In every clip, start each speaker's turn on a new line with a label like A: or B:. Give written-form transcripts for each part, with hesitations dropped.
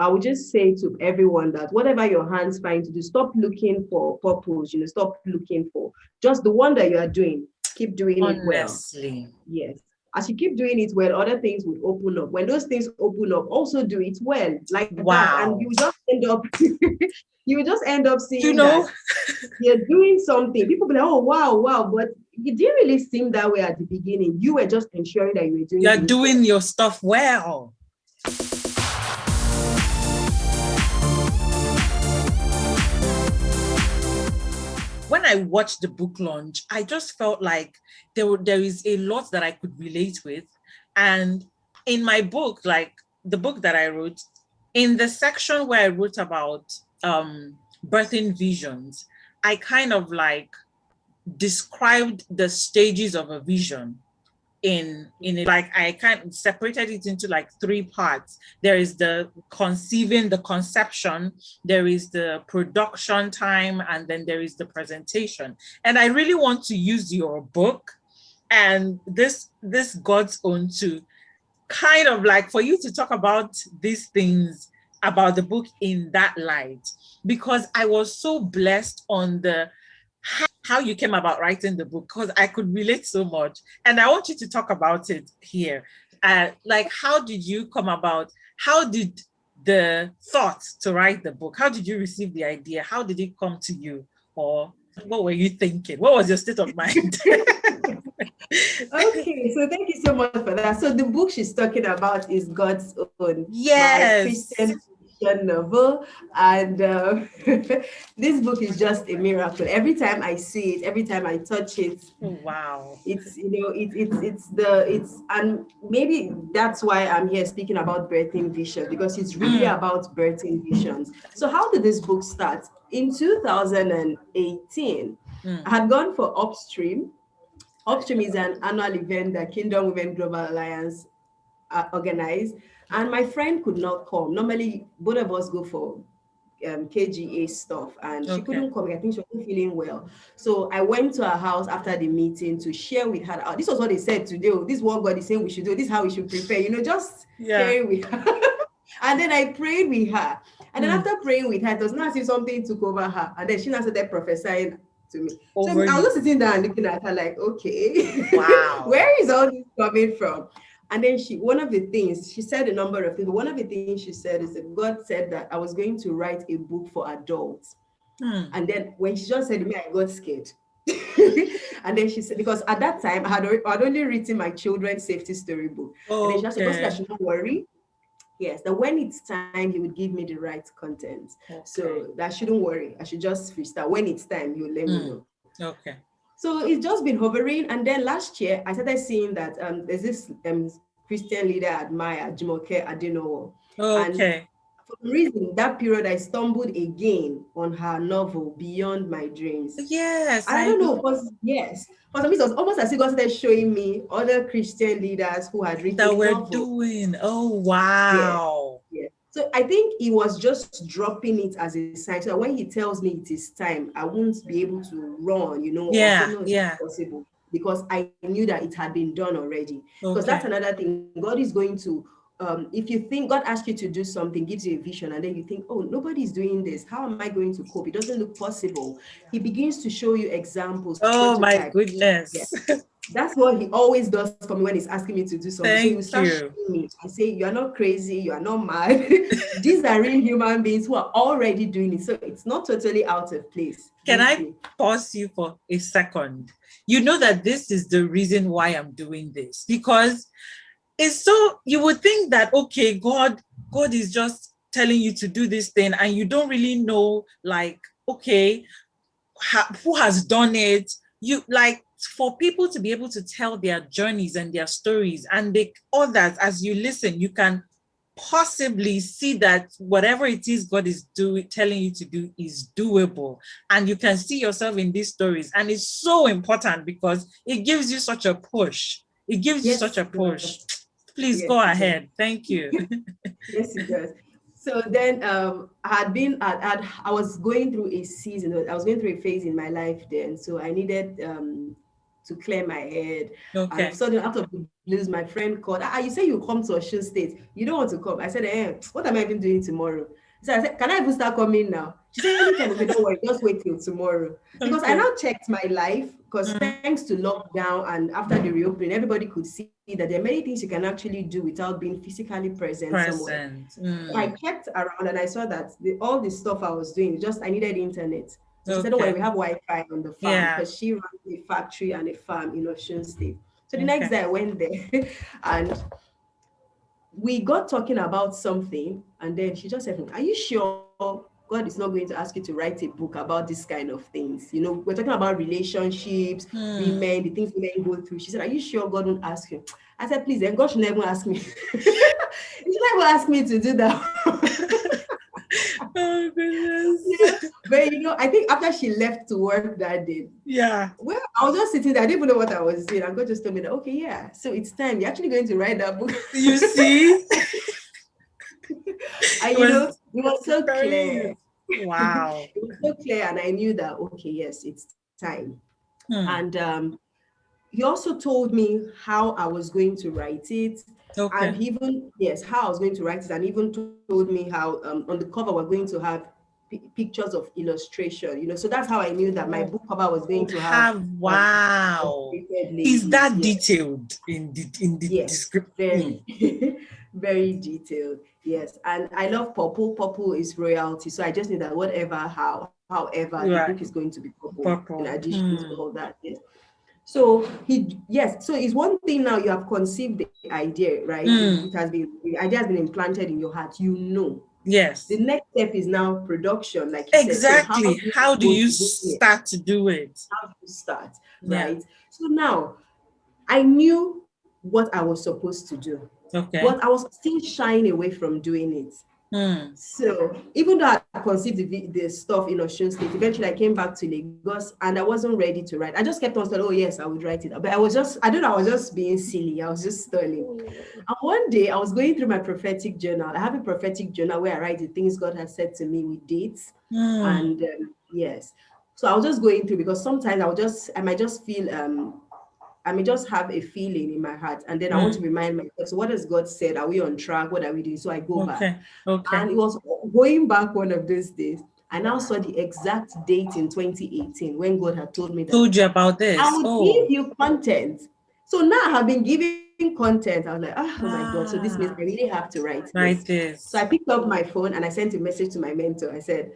A: I would just say to everyone that whatever your hands find to do, stop looking for purpose, stop looking for just the one that you are doing. Keep doing it well.
B: Honestly.
A: Yes. As you keep doing it well, other things will open up. When those things open up, also do it well, like that. And
B: Wow.
A: you just end up, you just end up
B: You
A: seeing that
B: know,
A: you're doing something. People be like, oh, wow, wow. But it didn't really seem that way at the beginning. You were just ensuring that you were doing
B: you're
A: things well.
B: doing your stuff well. When I watched the book launch, I just felt like there is a lot that I could relate with. And in my book, like the book that I wrote, in the section where I wrote about birthing visions, I kind of like described the stages of a vision in it. Like I kind of separated it into like three parts. There is the conceiving, the conception, there is the production time, and then there is the presentation. And I really want to use your book and this God's own to kind of like for you to talk about these things about the book in that light, because I was so blessed on the how you came about writing the book, because I could relate so much. And I want you to talk about it here. Like, how did you come about? How did the thought to write the book, how did you receive the idea? How did it come to you? Or what were you thinking? What was your state of mind?
A: Okay, so thank you so much for that. So the book she's talking about is God's Own, my
B: Yes.
A: Christian fiction novel, and this book is just a miracle. Every time I see it, every time I touch it,
B: Wow.
A: it's and maybe that's why I'm here speaking about birthing vision, because it's really about birthing visions. So how did this book start? In 2018, I had gone for Upstream. Upstream is an annual event that Kingdom Women Global Alliance organized, and my friend could not come. Normally, both of us go for KGA stuff, and she
B: Okay.
A: couldn't come. I think she wasn't feeling well. So I went to her house after the meeting to share with her. This was what they said today. Oh, this is what God is saying we should do. This is how we should prepare. Just
B: Yeah.
A: sharing with her. And then I prayed with her. And then after praying with her, it was not as if something took over her. And then she now started prophesying to me. So
B: Over
A: I was
B: you.
A: just sitting there and looking at her like, okay,
B: Wow.
A: where is all this coming from? And then one of the things, she said a number of things. One of the things she said is that God said that I was going to write a book for adults. And then when she just said to me, I got scared. And then she said, because at that time I'd only written my children's safety storybook. And then she just said, "Consider, I
B: Okay.
A: should not worry. Yes, that when it's time, he would give me the right content.
B: Okay.
A: So that shouldn't worry. I should just freestyle. When it's time, he'll let me know."
B: Okay.
A: So it's just been hovering. And then last year, I started seeing that there's this Christian leader I admire, Jumoke Adenowo. And
B: Okay.
A: for some reason, that period, I stumbled again on her novel, Beyond My Dreams.
B: Yes,
A: I
B: I
A: don't know,
B: know
A: because yes, for some reason, it was almost as if God started showing me other Christian leaders who had
B: that
A: written
B: we're
A: novels.
B: doing. Oh,
A: Yeah,
B: wow.
A: yeah. So I think he was just dropping it as a sign. So that when he tells me it is time, I won't be able to run, or say,
B: Yeah,
A: no, it's not
B: yeah.
A: possible. Because I knew that it had been done already. Because that's
B: Okay.
A: another thing. God is going to, if you think God asked you to do something, gives you a vision, and then you think, oh, nobody's doing this. How am I going to cope? It doesn't look possible. He begins to show you examples,
B: Oh my
A: prototypes. Yeah.
B: goodness.
A: That's what he always does for me when he's asking me to do something. So he will
B: Thank
A: start
B: you.
A: showing me and say, "You are not crazy, you are not mad." These are real human beings who are already doing it. So it's not totally out of place.
B: Can
A: You
B: I
A: see.
B: pause you for a second? You know that this is the reason why I'm doing this, because it's so, you would think that, okay, God is just telling you to do this thing and you don't really know, like, okay, who has done it. You like, for people to be able to tell their journeys and their stories, and they others, as you listen, you can possibly see that whatever it is God is telling you to do is doable, and you can see yourself in these stories. And it's so important because it gives you such a push. It gives you such
A: Yes,
B: a
A: it does.
B: push. Please
A: Yes,
B: go
A: it does.
B: ahead. Thank you.
A: Yes, it does. So then I had been I was going through a season, I was going through a phase in my life then. So I needed to clear my head. And all of a
B: Okay.
A: sudden, out of the Liz, my friend called. You say you come to Osun State. You don't want to come. I said, what am I even doing tomorrow? So I said, can I even start coming now? She said, anytime. Okay, don't worry. Just wait till tomorrow. Because I now checked my life, because thanks to lockdown and after the reopening, everybody could see that there are many things you can actually do without being physically present somewhere. So I checked around and I saw that all the stuff I was doing, I needed internet. So she said, don't worry, we have Wi-Fi on the farm, because she runs a factory and a farm in Osun State. So the next day I went there and we got talking about something, and then she just said, are you sure God is not going to ask you to write a book about this kind of things? We're talking about relationships, women, the things women go through. She said, are you sure God won't ask you? I said, please, then God should never ask me. He should never ask me to do that.
B: Oh goodness.
A: Yeah. But I think after she left to work that day, well, I was just sitting there. I didn't even know what I was doing. And God just told me that, okay, yeah, so it's time. You're actually going to write that book.
B: You see?
A: And it was so clear.
B: Wow.
A: It was so clear, and I knew that, okay, yes, it's time. And he also told me how I was going to write it. And even, how I was going to write it, and even told me how on the cover we're going to have pictures of illustration, so that's how I knew that my book cover was going to have
B: wow. Is that detailed in the description?
A: Very very detailed. Yes. And I love purple. Purple is royalty, so I just knew that however the book is going to be purple. In addition to all that. So so it's one thing now you have conceived the idea, right? The idea has been implanted in your heart, Yes. The next step is now production, like you said.
B: So how do you start to do it?
A: How do you start, right? So now I knew what I was supposed to do, but I was still shying away from doing it. So even though I conceived the stuff in Osun State, eventually I came back to Lagos and I wasn't ready to write. I just kept on saying, oh yes, I would write it. But I was just being silly. I was just stalling. And one day I was going through my prophetic journal. I have a prophetic journal where I write the things God has said to me with dates. And yes. So I was just going through, because sometimes I might just feel I may just have a feeling in my heart, and then I want to remind myself, so what has God said? Are we on track? What are we doing? So I go back. And it was going back one of those days. I now saw the exact date in 2018 when God had told me that.
B: Told you about this.
A: I would give you content. So now I have been giving content. I was like, oh my God. So this means I really have to write this. So I picked up my phone and I sent a message to my mentor. I said,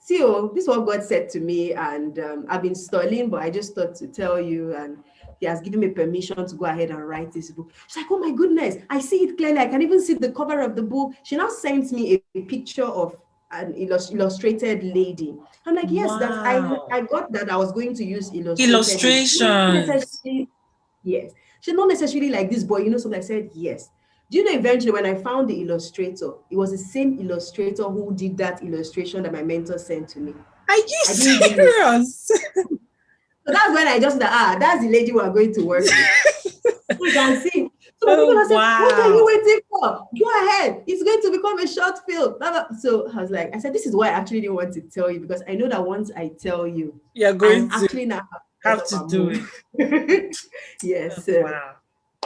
A: see, this is what God said to me, and I've been stalling, but I just thought to tell you, and he has given me permission to go ahead and write this book. She's like, oh my goodness, I see it clearly. I can even see the cover of the book. She now sent me a picture of an illustrated lady. I'm like, yes, that I got that I was going to use
B: illustrations.
A: Yes. She's not necessarily like this boy, so I said, yes. Do you know, eventually when I found the illustrator, it was the same illustrator who did that illustration that my mentor sent to me.
B: Are you serious?
A: So that's when I just that's the lady we are going to work with. You can see. So people are saying, what are you waiting for? Go ahead. It's going to become a short film. So I was like, I said, this is why I actually didn't want to tell you, because I know that once I tell you,
B: you're going to
A: actually now
B: have to do it.
A: Yes.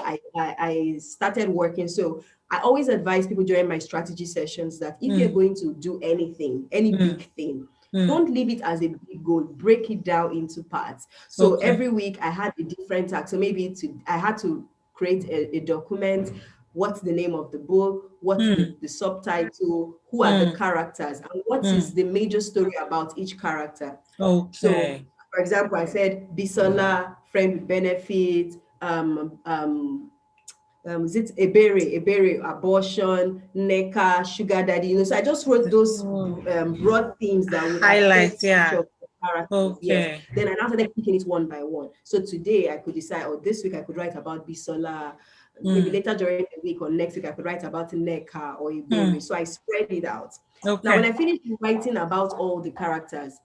A: I started working. So I always advise people during my strategy sessions that if you're going to do anything, any big thing, don't leave it as a big goal. Break it down into parts. So every week I had a different task. So maybe I had to create a document. What's the name of the book? What's the subtitle? Who are the characters? And what is the major story about each character? So, for example, I said Bisola, friend with benefit, is it Ebere, abortion, NECA, sugar daddy, so I just wrote those broad themes that would
B: highlight,
A: each of the characters. Yes. Then I now started picking it one by one. So today I could decide, this week I could write about Bisola, maybe later during the week or next week I could write about NECA or Ebere. So I spread it out. Now when I finished writing about all the characters,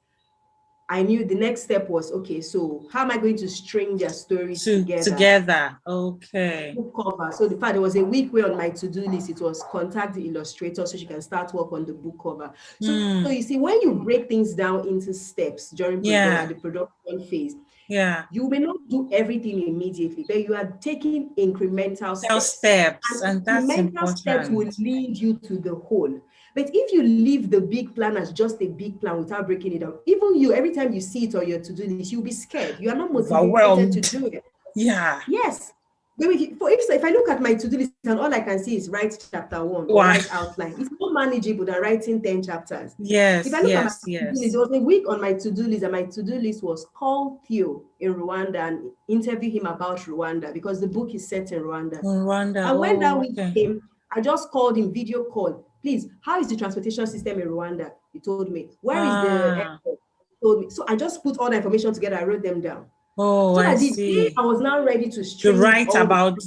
A: I knew the next step was, okay, so how am I going to string their stories together?
B: Okay.
A: Book cover. So the fact there was a week way on my to-do list, it was contact the illustrator so she can start work on the book cover. So you see, when you break things down into steps during the production phase, you may not do everything immediately, but you are taking incremental steps.
B: And that's
A: Incremental steps will
B: important.
A: lead you to the whole. But if you leave the big plan as just a big plan without breaking it down, even you, every time you see it on your to-do list, you'll be scared. You are not motivated to do it.
B: Yeah.
A: Yes. But if I look at my to-do list and all I can see is write chapter 1 or write outline, it's more manageable than writing 10 chapters. If I look at my to-do list, there was a week on my to-do list, and my to-do list was call Theo in Rwanda and interview him about Rwanda, because the book is set in Rwanda. And when that week came, I just called him, video call. Please, how is the transportation system in Rwanda? He told me. Where is the airport? He told me. So I just put all the information together. I wrote them down. So
B: I
A: that the
B: see.
A: day I was now ready to
B: write about,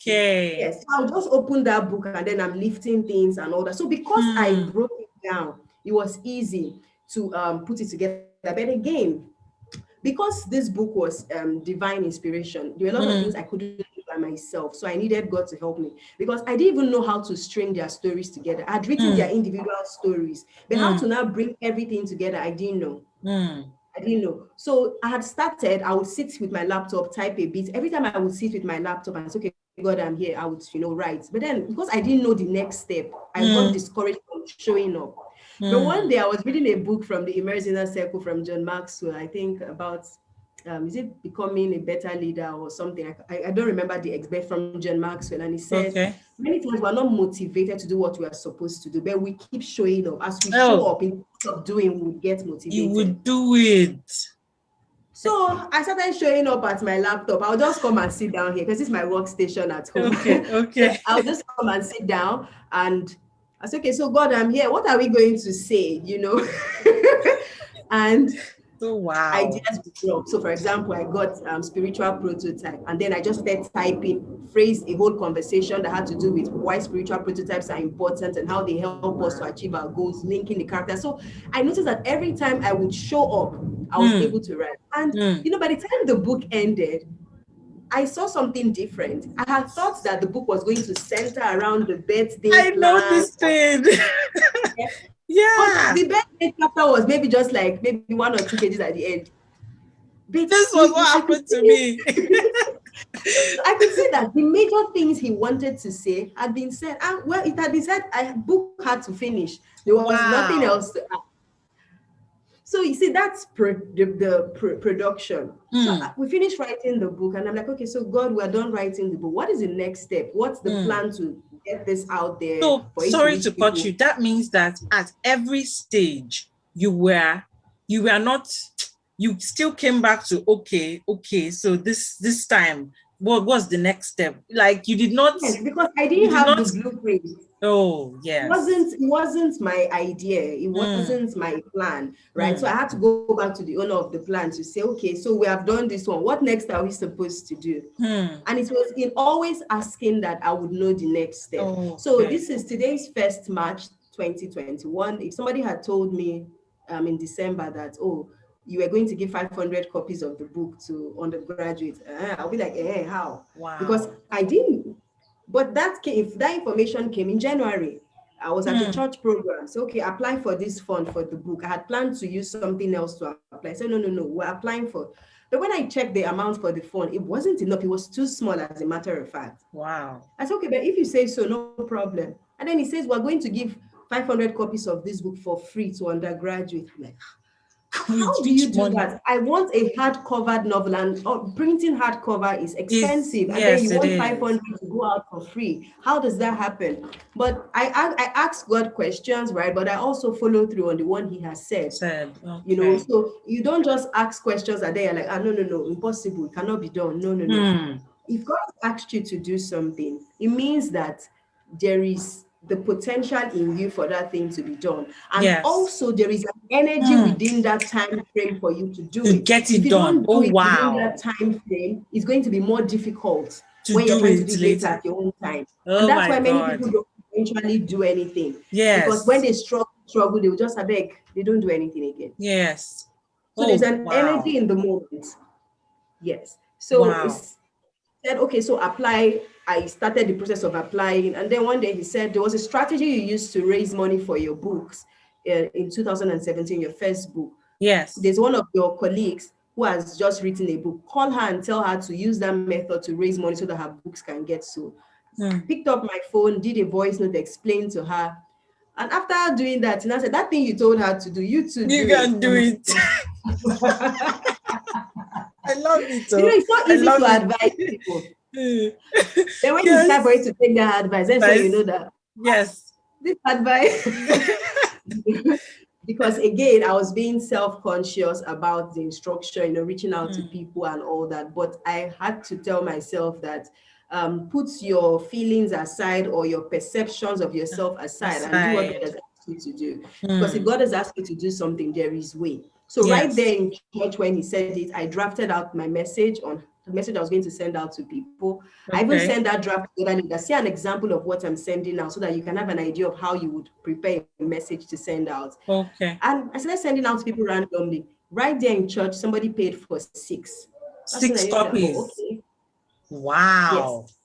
A: yes, I'll just open that book and then I'm lifting things and all that. So because I broke it down, it was easy to put it together. But again, because this book was divine inspiration, there were a lot of things I couldn't do by myself. So I needed God to help me, because I didn't even know how to string their stories together. I had written their individual stories, but how to now bring everything together, I didn't know. I didn't know. So I had started, I would sit with my laptop, type a bit. Every time I would sit with my laptop and say, okay, God, I'm here, I would, write. But then because I didn't know the next step, I got discouraged from showing up. But one day I was reading a book from the Immerse Inner Circle from John Maxwell, I think about, is it Becoming a Better Leader or something? I don't remember the exact, from John Maxwell. And he said, many times we're not motivated to do what we are supposed to do, but we keep showing up. As we show up, instead of doing, we would get motivated.
B: You would do it.
A: So I started showing up at my laptop. I'll just come and sit down here because this is my workstation at home.
B: Okay.
A: I'll just come and sit down and I said, okay, so God, I'm here. What are we going to say? And ideas would drop. So for example, I got spiritual prototype, and then I just started typing, phrase a whole conversation that had to do with why spiritual prototypes are important and how they help us to achieve our goals, linking the character. So I noticed that every time I would show up, I was able to write. And by the time the book ended, I saw something different. I had thought that the book was going to center around the birthday plan.
B: Noticed it.
A: But the birthday chapter was maybe just like maybe 1 or 2 pages at the end. But
B: this was what happened to me.
A: I could see that the major things he wanted to say had been said. And well, it had been said, book had to finish. There was nothing else to add. So you see, that's the production. So we finished writing the book, and I'm like, okay, so God, we're done writing the book. What is the next step? What's the plan to get this out there?
B: So sorry to cut you. That means that at every stage you still came back to okay. So this time, what was the next step? Like you did not.
A: Yes, because I didn't have the blueprint.
B: Oh, yes.
A: It wasn't my idea. It wasn't my plan, right? So I had to go back to the owner of the plan to say, okay, so we have done this one. What next are we supposed to do? And it was in always asking that I would know the next step. So this is today's 1st March 2021. If somebody had told me in December that, you were going to give 500 copies of the book to undergraduates, I'll be like, how?
B: Wow.
A: Because I didn't. But that information came in January. I was at a church program. So, okay, apply for this fund for the book. I had planned to use something else to apply. So, no, we're applying for. But when I checked the amount for the fund, it wasn't enough. It was too small, as a matter of fact.
B: Wow.
A: I said, okay, but if you say so, no problem. And then he says, we're going to give 500 copies of this book for free to undergraduates. I'm like, how do you do that? I want a hardcover novel, and printing hardcover is expensive. And then you want 500 to go out for free. How does that happen? But I ask God questions, right? But I also follow through on the one he has said. So you don't just ask questions and then you're like, no, impossible. It cannot be done. No. If God asked you to do something, it means that there is the potential in you for that thing to be done. And also there is an energy within that time frame for you to do it.
B: Get it
A: if you
B: done.
A: Don't do it within that time frame, it's going to be more difficult when you're trying to do it later at your own time. And that's why many people don't eventually do anything. Because when they struggle, they will just beg. They don't do anything again.
B: Yes.
A: So there's an
B: wow.
A: energy in the moment. Yes. So
B: Wow.
A: it's said, okay, so apply. I started the process of applying. And then one day he said, there was a strategy you used to raise money for your books in 2017, your first book.
B: Yes.
A: There's one of your colleagues who has just written a book. Call her and tell her to use that method to raise money so that her books can get sold. Picked up my phone, did a voice note, explained to her. And after doing that, I said, that thing you told her to do, you too do
B: You
A: it.
B: can do it. I love it.
A: It's not easy to advise people. Then when it's time for you to take that advice, then so you know that.
B: Yes.
A: This advice. Because again, I was being self-conscious about the instruction, reaching out to people and all that. But I had to tell myself that put your feelings aside or your perceptions of yourself aside and do what God has asked you to do. Because if God has asked you to do something, there is way. So right there in church, when he said it, I drafted out my message on the message I was going to send out to people. I even sent that draft together. See an example of what I'm sending now so that you can have an idea of how you would prepare a message to send out.
B: Okay.
A: And I started sending out to people randomly. Right there in church, somebody paid for 6.
B: 6 copies.
A: Okay.
B: Wow.
A: Yes.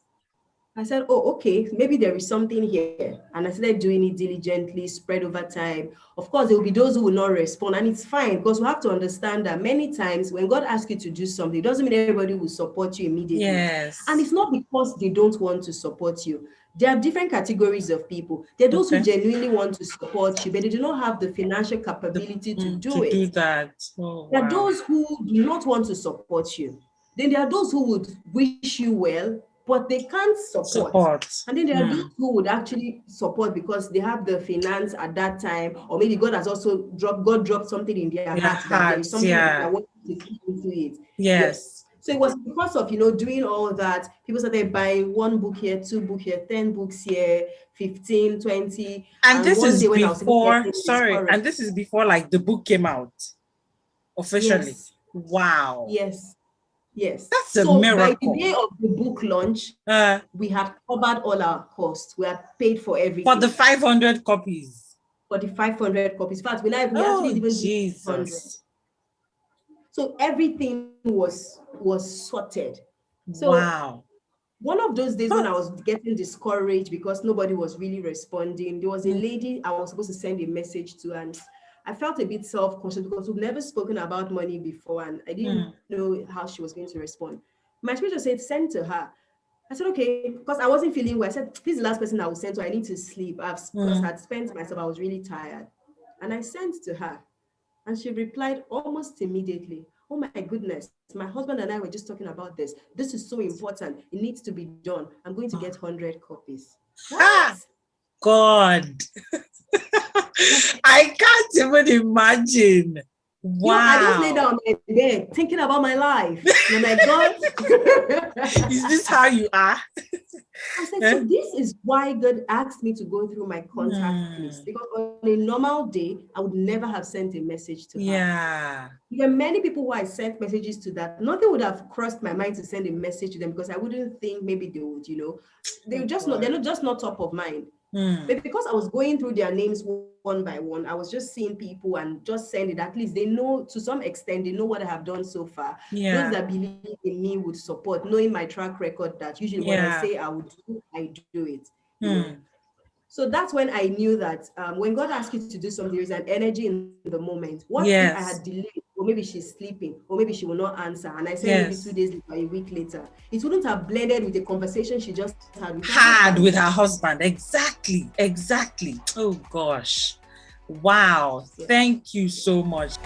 A: I said, oh, okay, maybe there is something here. And I started doing it diligently, spread over time. Of course, there will be those who will not respond. And it's fine because we have to understand that many times when God asks you to do something, it doesn't mean everybody will support you immediately.
B: Yes.
A: And it's not because they don't want to support you. There are different categories of people. There are those who genuinely want to support you, but they do not have the financial capability to do it.
B: Do that. Oh,
A: there are those who do not want to support you. Then there are those who would wish you well, but they can't support. And then there are those who would actually support because they have the finance at that time, or maybe God has also dropped something in their heart that there is something that I want to keep into it. Yes. So it was because of, doing all that, people started buying 1 book here, 2 books here, 10 books here, 15, 20.
B: And this is before, and this is before like the book came out officially.
A: Yes.
B: Wow.
A: Yes. Yes.
B: That's a miracle.
A: By the day of the book launch, we had covered all our costs. We had paid for everything.
B: For the 500 copies.
A: For the 500 copies. In fact, we actually even did 100. So everything was sorted. So
B: wow.
A: One of those days when I was getting discouraged because nobody was really responding, there was a lady I was supposed to send a message to, and I felt a bit self-conscious because we've never spoken about money before and I didn't know how she was going to respond. My spiritual said, send to her. I said, okay, because I wasn't feeling well. I said, this is the last person I will send to. I need to sleep. Because I had spent myself, I was really tired. And I sent to her. And she replied almost immediately, oh my goodness, my husband and I were just talking about this. This is so important. It needs to be done. I'm going to get 100 copies.
B: God. I can't even imagine. Wow.
A: I just lay down on my bed thinking about my life. And I'm like, God.
B: Is this how you are?
A: I said, so this is why God asked me to go through my contact list. Because on a normal day, I would never have sent a message to her.
B: Yeah.
A: There are many people who I sent messages to that nothing would have crossed my mind to send a message to them because I wouldn't think maybe they would, they're not top of mind. But because I was going through their names one by one, I was just seeing people and just saying it. At least they know, to some extent, they know what I have done so far.
B: Yeah.
A: Those that believe in me would support, knowing my track record that usually when I say I would do, I do it. So that's when I knew that when God asks you to do something, there is an energy in the moment. What if I had delayed, or maybe she's sleeping, or maybe she will not answer, and I say maybe 2 days later, a week later, it wouldn't have blended with the conversation she just had
B: with her husband. Exactly. Oh gosh. Wow. Thank you so much.